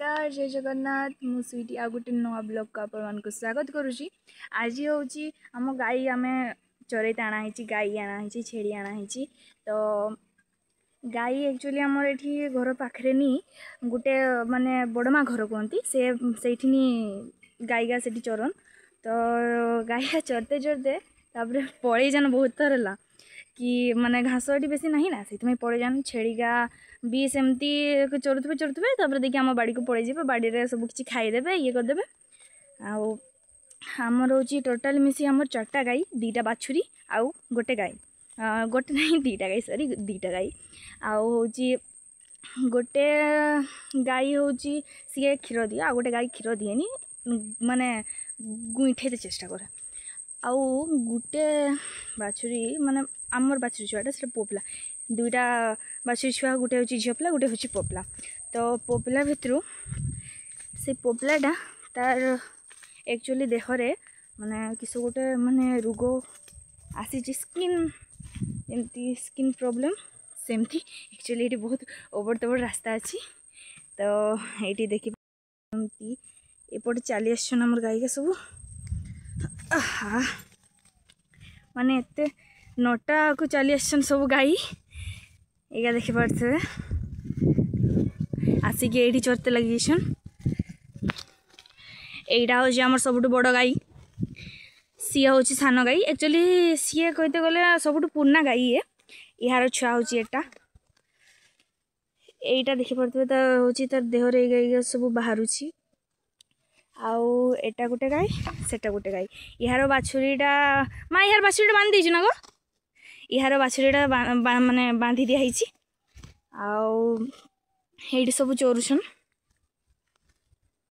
नमस्कार जय जगन्नाथ मु स्वीटी आ गोटे नुआ ब्लॉग को आपण स्वागत करुँची। आज हूँ आम गाई आम चरईते आनाही गाई आनाही छेड़ी आनाही। तो गाई एक्चुअली आमर ये घर पाखे नी गोटे माने बड़मा घर कहती से गाईगा से चरन। तो गाईगा चरते चरते तापर पड़े जान बहुत थर है कि माने घास ये बेसी ना ना से पड़े जान छेड़ीगा भी सेमती चरुवे चरुवे देखिए आम बाड़ी को पड़े जाए बाड़ी में सब किसी खाईदे ये करदे। आमर हूँ टोटाल मिसी आमर 4टा गाई 2टा बाछुरी आउ गोटे गाई गोटे नहीं 2टा गाई सॉरी 2टा गाई आउ हूँ गोटे गाई हूँ सी क्षीर दिए आ गोटे गाई क्षीर दिएनी माने गुइठे चेष्टा करे आउ गोटे बाछुरी माने आमर बाछुरी छुआटा से पुआ 2टा बाछुरी छुआ गोटे हूँ झील पिला गोटे हूँ पुआ। तो पुआ भितर से पुआटा तार एक्चुअली देहरे माने किस गोटे माने रोग आसी स्किन एमती स्किन प्रॉब्लम सेमती एक्चुअली ये बहुत ओवर तबड़ रास्ता अच्छी। तो ये देखिए एपटे चली आम गाई का सब माने एते 9टा को चली आसन सब गाई एगा देखि पारे आसिक ये चरते लगी एटा हूँ आम सब बड़ गाई सी हूँ सान गाई एक्चुअली सी कहते गले सब पुराना गाई ये यार छुआ हूँ एटा यहीटा देखिपे तो हूँ तार देहरे सब बाहर आउ एटा गोटे गाई सेटा गोटे गाई यार बाछुरीटा माँ यार बाछुरीटा बांध देछु ना गो यार बाछुरीटा माने बांधी दिखाई आउ सब चोरुछन